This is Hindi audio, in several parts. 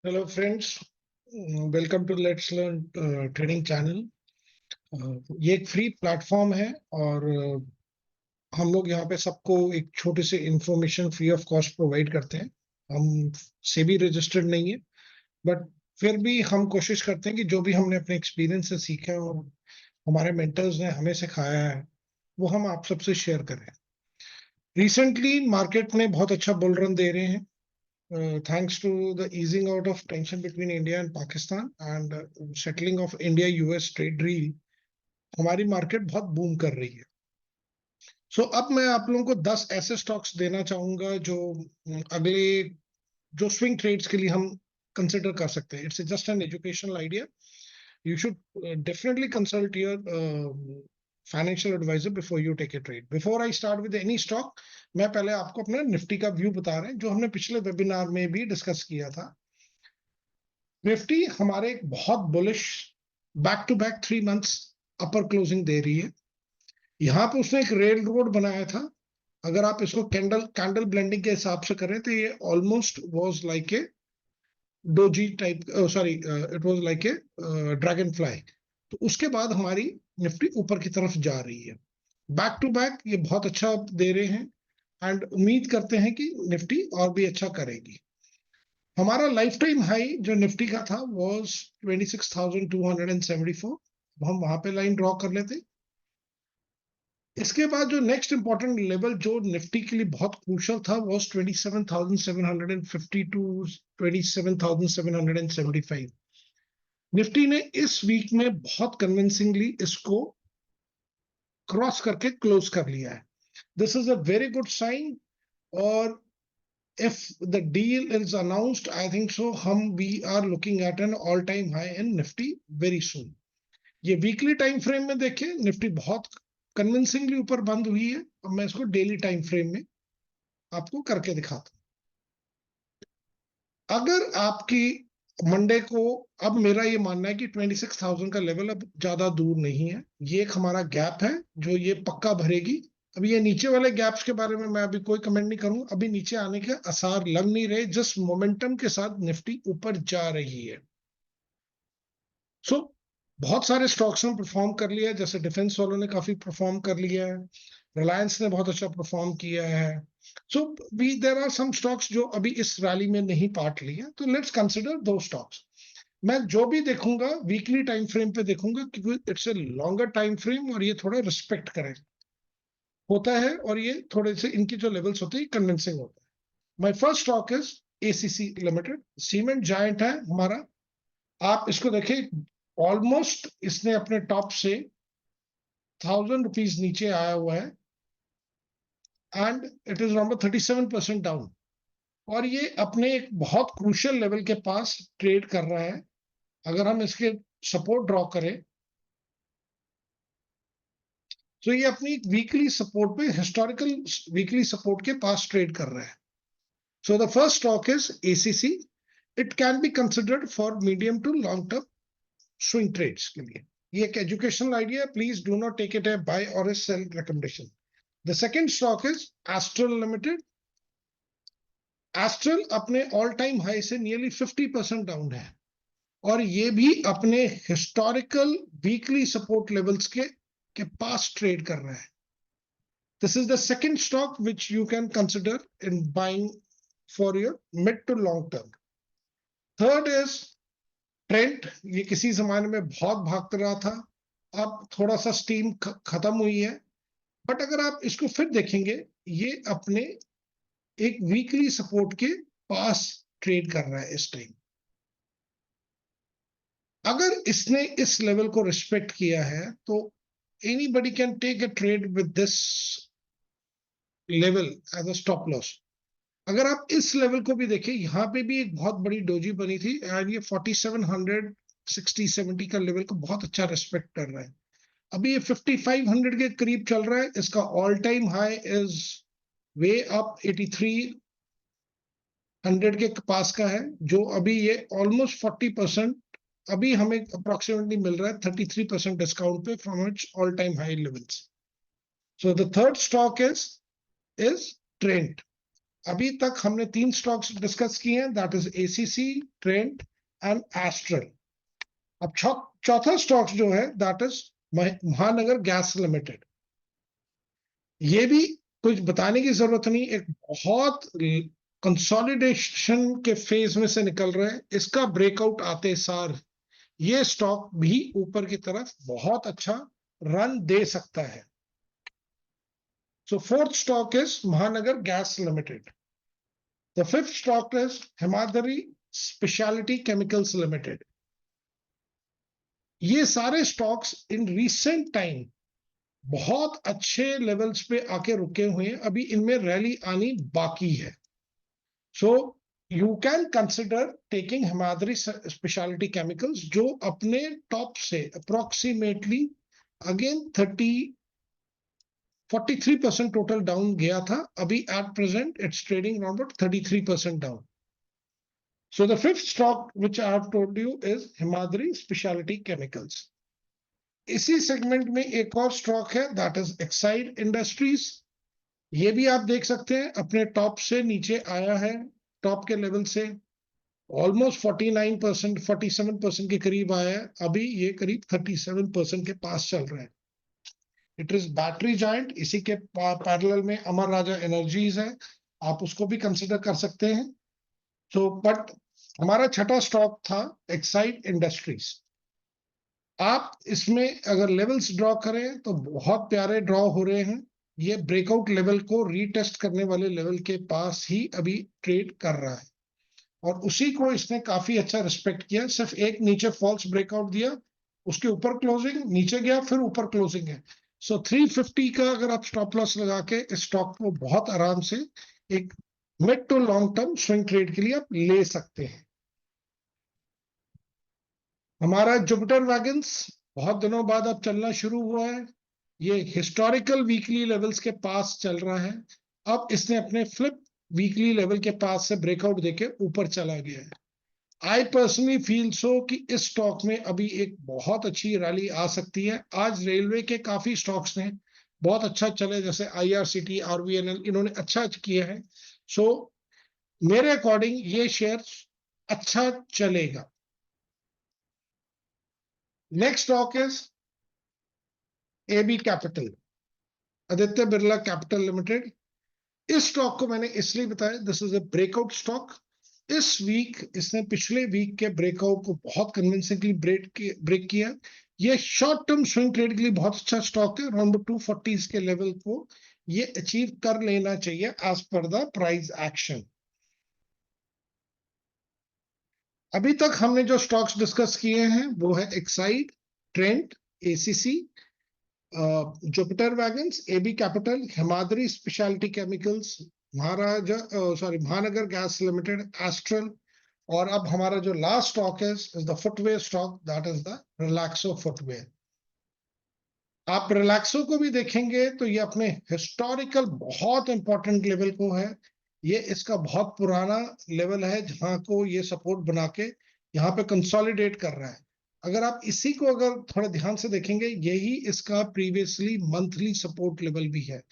Hello friends, welcome to let's learn trading channel. ये एक फ्री प्लेटफॉर्म है और हम लोग यहाँ पे सबको एक छोटे से information free of cost provide करते हैं। हम सेबी रजिस्टर्ड नहीं है, बट फिर भी हम कोशिश करते हैं कि जो भी हमने अपने एक्सपीरियंस से सीखा है और हमारे मेंटर्स ने हमें सिखाया है वो हम आप सबसे शेयर करें। रिसेंटली मार्केट में बहुत अच्छा बुल रन दे रहे हैं, thanks to the easing out of tension between India and Pakistan and settling of India-US trade deal, हमारी मार्केट बहुत बूम कर रही है। सो अब मैं आप लोगों को 10 ऐसे स्टॉक्स देना चाहूंगा जो अगले जो स्विंग ट्रेड्स के लिए हम कंसिडर कर सकते हैं। It's just an educational idea. You should definitely consult your financial advisor before you take a trade. Before I start with any stock, मैं पहले आपको अपना निफ्टी का व्यू बता रहे हैं जो हमने पिछले वेबिनार में भी डिस्कस किया था। निफ्टी हमारे एक बहुत bullish back to back 3 months upper closing दे रही है। यहाँ पे उसने एक रेल रोड बनाया था। अगर आप इसको कैंडल ब्लेंडिंग के हिसाब से करें तो ये almost was like a doji type, sorry it was like a dragon fly. तो उसके बाद हमारी निफ्टी ऊपर की तरफ जा रही है। बैक टू बैक ये बहुत अच्छा दे रहे हैं एंड उम्मीद करते हैं कि निफ्टी और भी अच्छा करेगी। हमारा लाइफ टाइम हाई जो निफ्टी का था वाज 26,274। हम वहां पे लाइन ड्रॉ कर लेते। इसके बाद जो नेक्स्ट इंपॉर्टेंट लेवल जो निफ्टी के लिए बहुत क्रूशियल था वाज 27,750 टू 27,775। निफ्टी ने इस वीक में बहुत कन्विंसिंगली इसको क्रॉस करके क्लोज कर लिया है। This is a very good sign. और if the deal is announced, I think so we are looking at an all time high in Nifty very soon. ये वीकली टाइम फ्रेम में देखें, निफ्टी बहुत कन्विंसिंगली ऊपर बंद हुई है। अब मैं इसको डेली टाइम फ्रेम में आपको करके दिखाता हूं। अगर आपकी मंडे को, अब मेरा ये मानना है कि 26,000 का लेवल अब ज्यादा दूर नहीं है। ये एक हमारा गैप है जो ये पक्का भरेगी। अभी ये नीचे वाले गैप्स के बारे में मैं अभी कोई कमेंट नहीं करूंगा। अभी नीचे आने के आसार लग नहीं रहे, जिस मोमेंटम के साथ निफ्टी ऊपर जा रही है। सो बहुत सारे स्टॉक्स ने परफॉर्म कर लिया है, जैसे डिफेंस वालों ने काफी परफॉर्म कर लिया है, रिलायंस ने बहुत अच्छा परफॉर्म किया है। So there are some stocks जो अभी इस रैली में नहीं पार्ट लिया, तो लेट्स कंसिडर दो स्टॉक्स। मैं जो भी देखूंगा वीकली टाइम फ्रेम पे देखूंगा क्योंकि it's a longer time frame और ये थोड़ा रिस्पेक्ट करें होता है और ये थोड़े से इनकी जो लेवल्स होते हैं कन्विंसिंग होता है। My first stock is ACC limited. Cement giant है हमारा। आप इसको देखिए, ऑलमोस्ट इसने अपने टॉप से 1,000 रुपीज नीचे आया हुआ है and it is around 37% down. और ये अपने एक बहुत क्रूशियल लेवल के पास ट्रेड कर रहा है। अगर हम इसके सपोर्ट ड्रॉ करें तो ये अपनी वीकली सपोर्ट पे, हिस्टोरिकल वीकली सपोर्ट के पास ट्रेड कर रहा है। So the first stock is ACC. It can be considered for medium to long term swing trades के लिए। ये एक educational idea, please do not take it a buy or a sell recommendation. The second stock is Astral Limited. Astral अपने all time high से nearly 50% down है और ये भी अपने historical weekly support levels के पास trade कर रहा है। This is the second stock which you can consider in buying for your mid to long term. Third is Trent. ये किसी जमाने में बहुत भाग रहा था, अब थोड़ा सा स्टीम खत्म हुई है, बट अगर आप इसको फिर देखेंगे ये अपने एक वीकली सपोर्ट के पास ट्रेड कर रहा है इस टाइम। अगर इसने इस लेवल को रिस्पेक्ट किया है तो anybody can take a trade with this level as a stop loss. अगर आप इस लेवल को भी देखें, यहाँ पे भी एक बहुत बड़ी डोजी बनी थी एंड ये 4700 60-70 का लेवल को बहुत अच्छा रिस्पेक्ट कर रहा है। अभी ये 5500 के करीब चल रहा है। इसका all time high is way up 8300 के पास का है, जो अभी ये ऑलमोस्ट 40%, अभी हमें अप्रोक्सीमेटली मिल रहा है 33% डिस्काउंट पे from its all time high levels. So the third stock is Trent. अभी तक हमने 3 स्टॉक्स डिस्कस किए हैं, that is ACC, Trent and astral. अब चौथा स्टॉक जो है दैट इज महानगर गैस लिमिटेड। ये भी कुछ बताने की जरूरत नहीं, एक बहुत कंसोलिडेशन के फेज में से निकल रहे हैं। इसका ब्रेकआउट आते सार ये स्टॉक भी ऊपर की तरफ बहुत अच्छा रन दे सकता है। सो फोर्थ स्टॉक इज महानगर Gas limited. The fifth stock is Himadri Speciality chemicals limited. ये सारे स्टॉक्स इन रीसेंट टाइम बहुत अच्छे लेवल्स पे आके रुके हुए हैं, अभी इनमें रैली आनी बाकी है। So you can consider taking Himadri Speciality chemicals, जो अपने टॉप से अप्रोक्सीमेटली अगेन 43% टोटल डाउन गया था। अभी at present it's trading around 33% down. So the fifth stock which I have told you is Himadri Specialty Chemicals. इसी सेगमेंट में एक और स्टॉक है दैट इज एक्साइड इंडस्ट्रीज। ये भी आप देख सकते हैं अपने टॉप से नीचे आया है, टॉप के लेवल से ऑलमोस्ट 49%, 47% के करीब आया है। अभी ये करीब 37% के पास चल रहा है। It is battery giant. इसी के पैरेलल में अमर राजा एनर्जीज है, आप उसको भी कंसिडर कर सकते हैं। सो बट हमारा छठा स्टॉक था एक्साइड इंडस्ट्रीज। आप इसमें अगर लेवल्स ड्रॉ करें तो बहुत प्यारे ड्रॉ हो रहे हैं। ये ब्रेकआउट लेवल को रीटेस्ट करने वाले लेवल के पास ही अभी ट्रेड कर रहा है, और उसी को इसने काफी अच्छा रिस्पेक्ट किया। सिर्फ एक नीचे फॉल्स ब्रेकआउट दिया, उसके ऊपर क्लोजिंग, नीचे गया, फिर ऊपर क्लोजिंग है। सो 350 का अगर आप स्टॉप लॉस लगा के इस स्टॉक को बहुत आराम से एक mid to long term swing trade के लिए आप ले सकते हैं। हमारा जुपिटर वैगन्स बहुत दिनों बाद अब चलना शुरू हुआ है। ये हिस्टोरिकल वीकली लेवल्स के पास चल रहा है। अब इसने अपने फ्लिप वीकली लेवल के पास से ब्रेकआउट देके ऊपर चला गया है। आई पर्सनली फील सो कि इस स्टॉक में अभी एक बहुत अच्छी रैली आ सकती है। आज रेलवे के काफी स्टॉक्स ने बहुत अच्छा चले, जैसे आईआरसीटी, आरवीएनएल, इन्होंने अच्छा किया है। सो मेरे अकॉर्डिंग ये शेयर अच्छा चलेगा। Next stock is AB Capital, Aditya Birla Capital Limited. इस स्टॉक को मैंने इसलिए बताया, this is a breakout stock. इस वीक इसने पिछले वीक के ब्रेकआउट को बहुत कन्विंसिंगली ब्रेक किया। ये शॉर्ट टर्म स्विंग ट्रेड के लिए बहुत अच्छा स्टॉक है। अराउंड 240 के लेवल को ये अचीव कर लेना चाहिए as per the price action. अभी तक हमने जो स्टॉक्स डिस्कस किए हैं वो है Exide, Trent, ACC, Jupiter Wagons, AB Capital, Himadri Speciality Chemicals, Mahanagar Gas Limited, Astral, और अब हमारा जो लास्ट स्टॉक है is the footwear stock, that is the Relaxo footwear. आप रिलैक्सो को भी देखेंगे तो ये अपने हिस्टोरिकल बहुत इंपॉर्टेंट लेवल को है। ये इसका बहुत पुराना लेवल है जहां को ये सपोर्ट बना के यहाँ पे कंसोलिडेट कर रहा है। अगर आप इसी को अगर थोड़ा ध्यान से देखेंगे, यही इसका प्रीवियसली मंथली सपोर्ट लेवल भी है,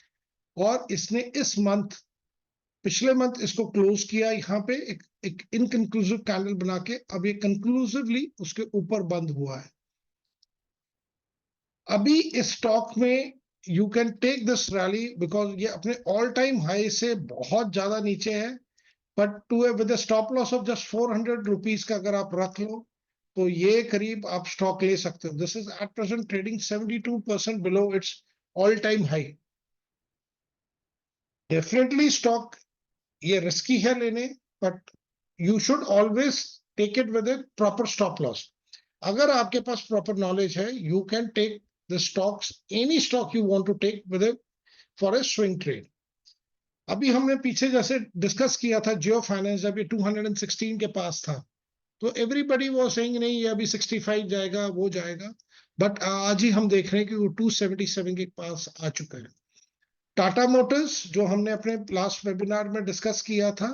और इसने इस मंथ, पिछले मंथ इसको क्लोज किया यहाँ पे एक इनकंक्लूसिव कैंडल बना के, अब ये कंक्लूसिवली उसके ऊपर बंद हुआ है। अभी इस स्टॉक में you can take this rally because ये अपने ऑल टाइम हाई से बहुत ज्यादा नीचे है, but to with stop loss of just 400 rupees का अगर आप रख लो तो ये करीब आप स्टॉक ले सकते हो। This is at present trading 72% below its all time high. Definitely stock ये रिस्की है लेने, but you should always take it with a proper stop loss. अगर आपके पास प्रॉपर नॉलेज है, you can take the stocks, any stock you want to take with a for a swing trade. अभी हमने पीछे जैसे डिस्कस किया था जियो फाइनेंस, जब ये 216 के पास था तो एवरीबडी वो सेइंग नहीं ये अभी 65 जाएगा, वो जाएगा, बट आज ही हम देख रहे हैं कि वो 277 के पास आ चुका है। टाटा मोटर्स जो हमने अपने लास्ट वेबिनार में डिस्कस किया था,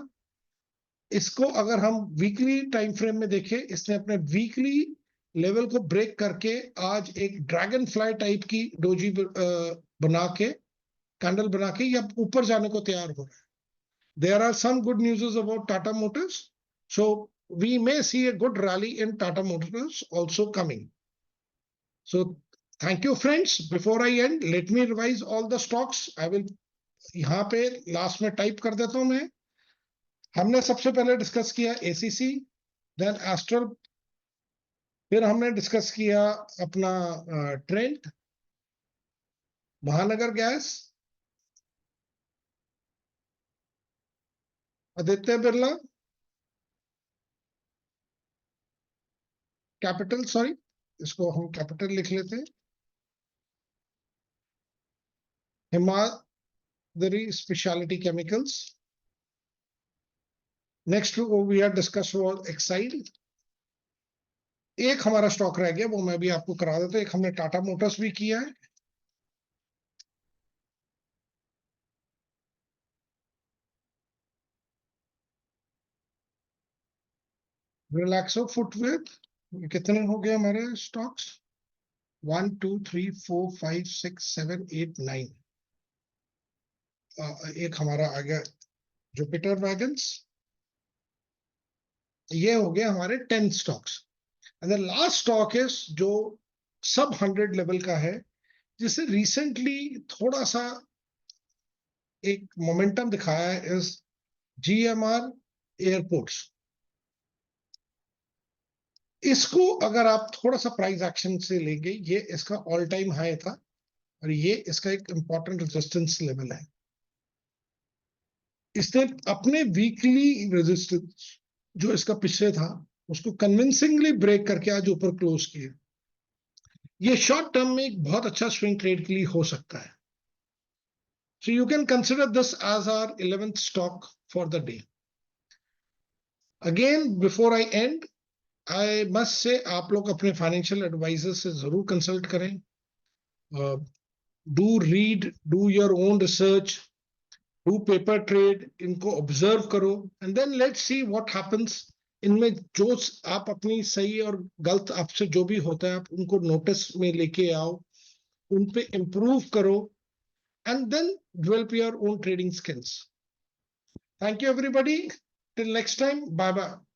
इसको अगर हम वीकली टाइम फ्रेम में देखें, इसने अपने वीकली लेवल को ब्रेक करके आज एक ड्रैगन फ्लाई टाइप की डोजी बना के, कैंडल बना के, या ऊपर जाने को तैयार हो रहा है। There are some good news about Tata Motors. So we may see a good rally in Tata Motors also coming. So thank you, friends. Before I end, let me revise all the stocks. I will यहाँ पे लास्ट में टाइप कर देता हूं मैं. हमने सबसे पहले डिस्कस किया एसीसी, देन एस्ट्रल, फिर हमने डिस्कस किया अपना Trent, Mahanagar Gas, Aditya Birla, Capital, sorry इसको हम कैपिटल लिख लेते हैं, Himadri Speciality Chemicals. Next we are discuss Exide. एक हमारा स्टॉक रह गया, वो मैं भी आपको करा देता हूं. एक हमने टाटा मोटर्स भी किया है. रिलैक्सो फुटवेयर. कितने हो गए हमारे स्टॉक्स? 1 2 3 4 5 6 7 8 9. एक हमारा आ गया जुपिटर वैगन्स. ये हो गया हमारे 10 stocks. And the last stock is जो सब 100 लेवल का है, जिसे रिसेंटली थोड़ा सा एक मोमेंटम दिखाया है, इज जीएमआर एयरपोर्ट्स. इसको अगर आप थोड़ा सा प्राइस एक्शन से लेंगे, ये इसका ऑल टाइम हाई था और ये इसका एक इंपॉर्टेंट रेजिस्टेंस लेवल है. इसने अपने वीकली रेजिस्टेंस जो इसका पिछले था उसको कन्विंसिंगली ब्रेक करके आज ऊपर क्लोज किया. ये शॉर्ट टर्म में एक बहुत अच्छा स्विंग ट्रेड के लिए हो सकता है. So you can consider this as our 11th stock for the day. Again, before I end, I must say आप लोग अपने फाइनेंशियल एडवाइजर से जरूर कंसल्ट करें. Do read, do your own research, do paper trade, इनको ऑब्जर्व करो, and then let's see what happens. इनमें जो आप अपनी सही और गलत आपसे जो भी होता है, आप उनको नोटिस में लेके आओ, उन पे इम्प्रूव करो, and then develop your own trading skills. Thank you, everybody. Till next time, bye bye.